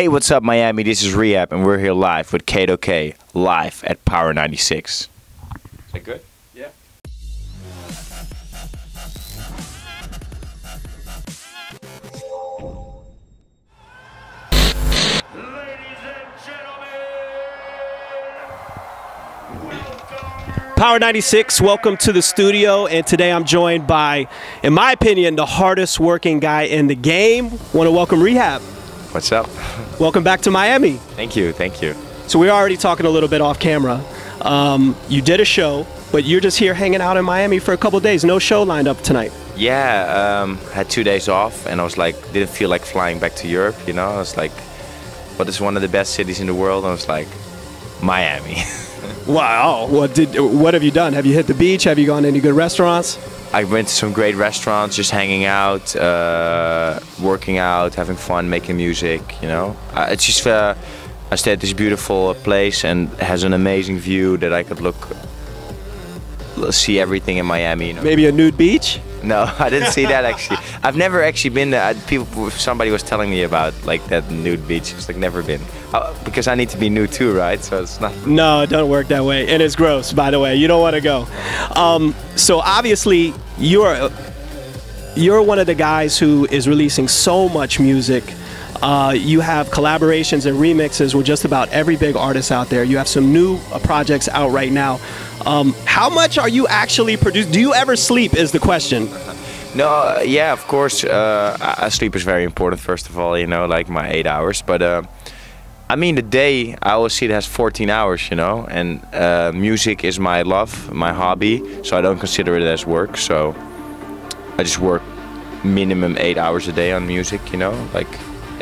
Hey, what's up, Miami? This is R3hab, and we're here live with CatoK, live at POWER96. Is that good? Yeah. POWER96, welcome to the studio, and today I'm joined by, in my opinion, the hardest working guy in the game. Want to welcome R3hab. What's up? Welcome back to Miami. Thank you, thank you. So we were already talking a little bit off camera. You did a show, but you're just here hanging out in Miami for a couple of days. No show lined up tonight. Yeah, had 2 days off, and I was like, didn't feel like flying back to Europe, you know? I was like, what is one of the best cities in the world? And I was like, Miami. Wow, what have you done? Have you hit the beach? Have you gone to any good restaurants? I went to some great restaurants, just hanging out, working out, having fun, making music, you know. It's just, I stayed at this beautiful place and has an amazing view that I could see everything in Miami. You know? Maybe a nude beach? No, I didn't see that actually. I've never actually been there. Somebody was telling me about like that nude beach. It's like never been. Because I need to be nude too, right? So it's not. No, it doesn't work that way, and it's gross. By the way, you don't want to go. So obviously, you're one of the guys who is releasing so much music. You have collaborations and remixes with just about every big artist out there. You have some new projects out right now. How much are you actually producing? Do you ever sleep is the question. No, yeah, of course. Sleep is very important, first of all, you know, like my 8 hours. But I mean, the day, I always see it has 14 hours, you know. And music is my love, my hobby. So I don't consider it as work. So I just work minimum 8 hours a day on music, you know, like.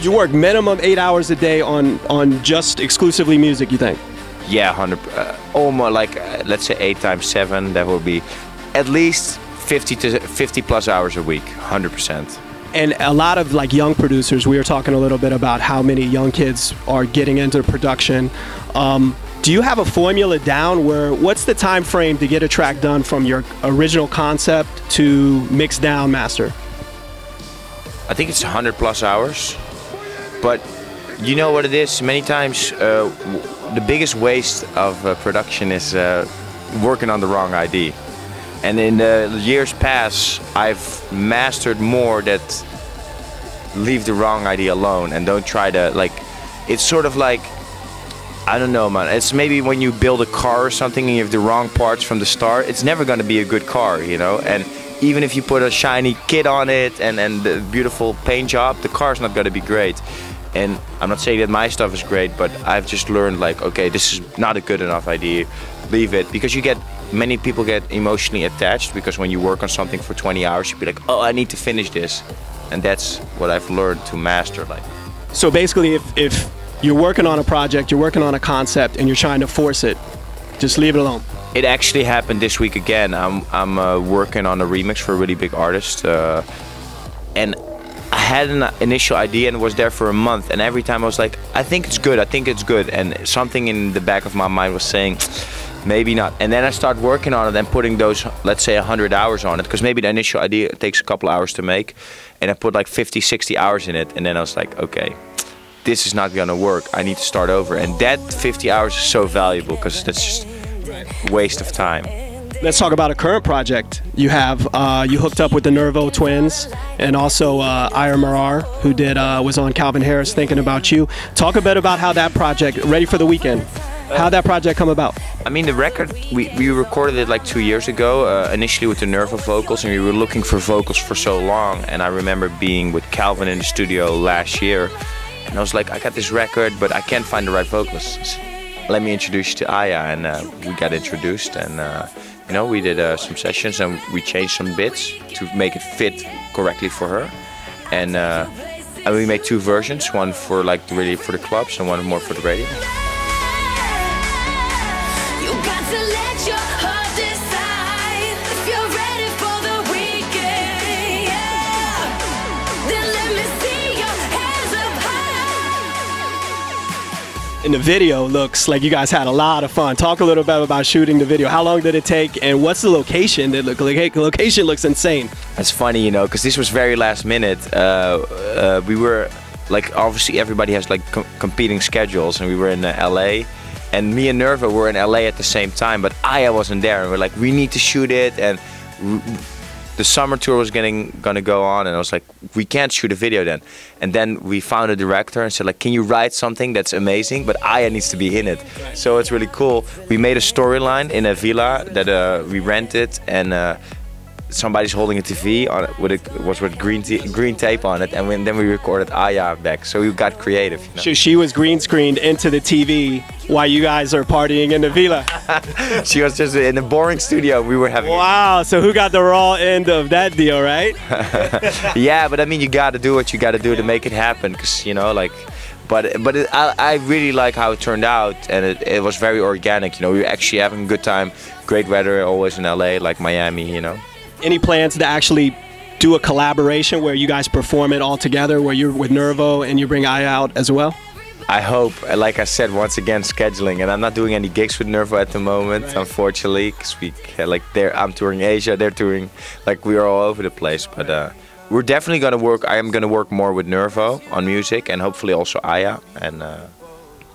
You work minimum 8 hours a day on just exclusively music, you think? Yeah, 100. Almost like let's say 8 times 7. That would be at least 50 plus hours a week, 100%. And a lot of like young producers. We were talking a little bit about how many young kids are getting into production. Do you have a formula down where what's the time frame to get a track done from your original concept to mix down, master? I think it's 100 plus hours. But you know what it is? Many times the biggest waste of production is working on the wrong idea. And in the years past, I've mastered more that leave the wrong idea alone and don't try to, like, it's sort of like, I don't know, man. It's maybe when you build a car or something and you have the wrong parts from the start, it's never going to be a good car, you know? And even if you put a shiny kit on it and the beautiful paint job, the car's not going to be great. And I'm not saying that my stuff is great, but I've just learned like, okay, this is not a good enough idea, leave it. Because many people get emotionally attached because when you work on something for 20 hours, you'll be like, oh, I need to finish this. And that's what I've learned to master. Like. So basically, if you're working on a project, you're working on a concept, and you're trying to force it, just leave it alone. It actually happened this week again. I'm working on a remix for a really big artist. And I had an initial idea and was there for a month, and every time I was like, I think it's good, and something in the back of my mind was saying, maybe not. And then I start working on it and putting those, let's say 100 hours on it, because maybe the initial idea takes a couple hours to make, and I put like 50, 60 hours in it, and then I was like, okay, this is not gonna work, I need to start over. And that 50 hours is so valuable, because that's just a waste of time. Let's talk about a current project. You have you hooked up with the Nervo twins and also Ayah Marar, who was on Calvin Harris, Thinking About You. Talk a bit about how that project, Ready for the Weekend, how that project come about. I mean, the record, we recorded it like 2 years ago, initially with the Nervo vocals, and we were looking for vocals for so long. And I remember being with Calvin in the studio last year, and I was like, I got this record, but I can't find the right vocalists. Let me introduce you to Ayah, and we got introduced, and you know, we did some sessions and we changed some bits to make it fit correctly for her, and we made 2 versions, one for like really for the clubs and one more for the radio. And the video looks like you guys had a lot of fun. Talk a little bit about shooting the video. How long did it take, and what's the location? The location looks insane. It's funny, you know, because this was very last minute. We were like obviously everybody has like competing schedules, and we were in LA, and me and Nervo were in LA at the same time, but Ayah wasn't there, and we're like, we need to shoot it, and the summer tour was gonna go on, and I was like, we can't shoot a video then. And then we found a director and said like, can you write something that's amazing, but Ayah needs to be in it. So it's really cool. We made a storyline in a villa that we rented, and somebody's holding a TV on it with green tape on it, and then we recorded Ayah back. So we got creative. You know? She was green screened into the TV while you guys are partying in the villa. She was just in a boring studio. We were having. Wow. So who got the raw end of that deal, right? Yeah, but I mean, you got to do what you got to do to make it happen, because you know, like. But I really like how it turned out, and it was very organic. You know, we were actually having a good time. Great weather always in LA, like Miami. You know. Any plans to actually do a collaboration where you guys perform it all together, where you're with Nervo and you bring Ayah out as well? I hope. Like I said, once again, scheduling, and I'm not doing any gigs with Nervo at the moment, right. Unfortunately, because I'm touring Asia, they're touring, like we are all over the place. But we're definitely gonna work. I am gonna work more with Nervo on music, and hopefully also Ayah. And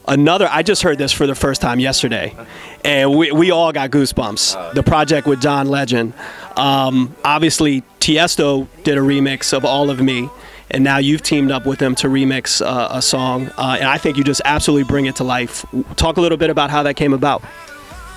I just heard this for the first time yesterday, and we all got goosebumps. The project with John Legend. Obviously, Tiesto did a remix of All of Me, and now you've teamed up with him to remix a song, and I think you just absolutely bring it to life. Talk a little bit about how that came about.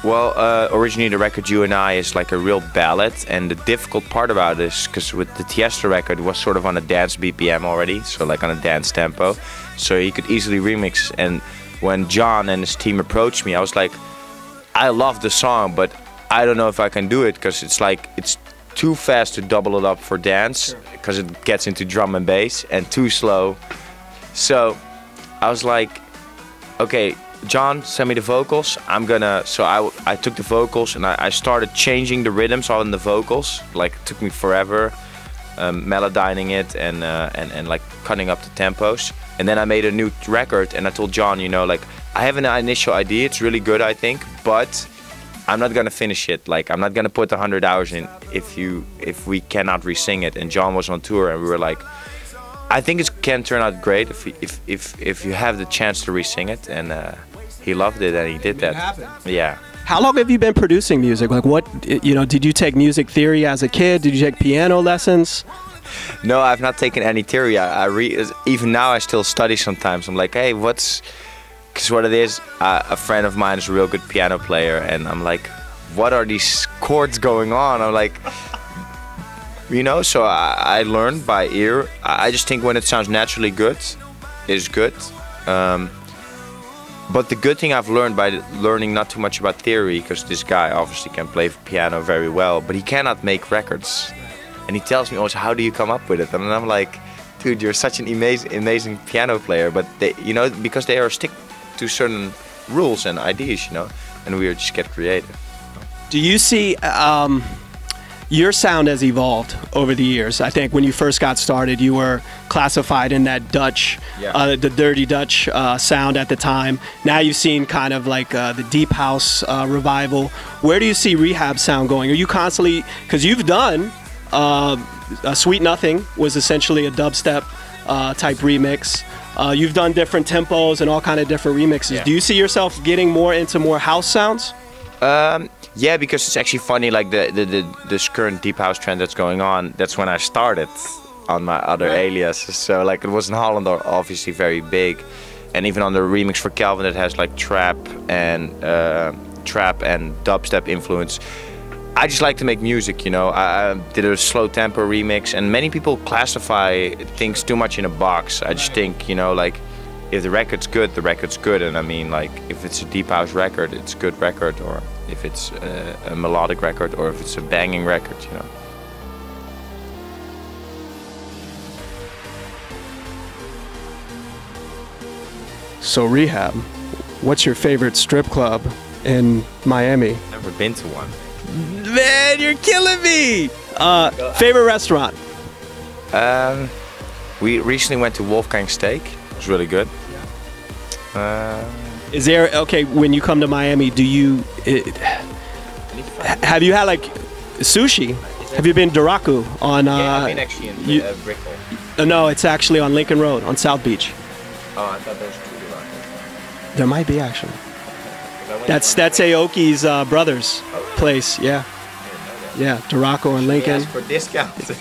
Well, originally the record You and I is like a real ballad, and the difficult part about it is because with the Tiesto record it was sort of on a dance BPM already, so like on a dance tempo, so he could easily remix. And when John and his team approached me, I was like, I love the song, but I don't know if I can do it, because it's too fast to double it up for dance, because it gets into drum and bass, and too slow. So I was like, okay, John, send me the vocals. So I took the vocals and I started changing the rhythms on the vocals. Like it took me forever, melodyning it and like cutting up the tempos. And then I made a new record, and I told John, you know, like I have an initial idea. It's really good, I think, but I'm not gonna finish it. Like I'm not gonna put 100 hours in if we cannot re-sing it. And John was on tour, and we were like, I think it can turn out great if you have the chance to re-sing it. And he loved it, and he did that. Yeah. How long have you been producing music? Like what, you know, did you take music theory as a kid? Did you take piano lessons? No, I've not taken any theory. Even now I still study sometimes. I'm like, hey, because what it is, a friend of mine is a real good piano player, and I'm like, what are these chords going on? I'm like, you know, so I learned by ear. I just think when it sounds naturally good, it's good. But the good thing I've learned by learning not too much about theory, because this guy obviously can play piano very well, but he cannot make records. And he tells me always, how do you come up with it? And I'm like, dude, you're such an amazing piano player. But they, you know, because they are stick to certain rules and ideas, you know, and we just get creative. Do you see your sound has evolved over the years? I think when you first got started, you were classified in that Dutch, the dirty Dutch sound at the time. Now you've seen kind of like the deep house revival. Where do you see R3hab sound going? Are you constantly, because you've done Sweet Nothing was essentially a dubstep type remix. You've done different tempos and all kind of different remixes. Yeah. Do you see yourself getting more into more house sounds? Yeah, because it's actually funny, like this current deep house trend that's going on, that's when I started on my other aliases. So like it was in Holland obviously very big, and even on the remix for Calvin it has like trap and dubstep influence. I just like to make music, you know. I did a slow tempo remix, and many people classify things too much in a box. I just think, you know, like if the record's good, the record's good. And I mean, like if it's a deep house record, it's a good record, or if it's a melodic record, or if it's a banging record, you know. So R3hab, what's your favorite strip club in Miami? Never been to one. Man, you're killing me! Favorite restaurant? We recently went to Wolfgang Steak. It was really good. Is there, okay, when you come to Miami, do you, have you had like sushi? Have you been Duraku on? Yeah, I've been actually in Brickell. No, it's actually on Lincoln Road on South Beach. Oh, I thought those two Duraku. There might be actually. That's Aoki's brother's place. Yeah. Yeah, Duraku and Lincoln. For discounts.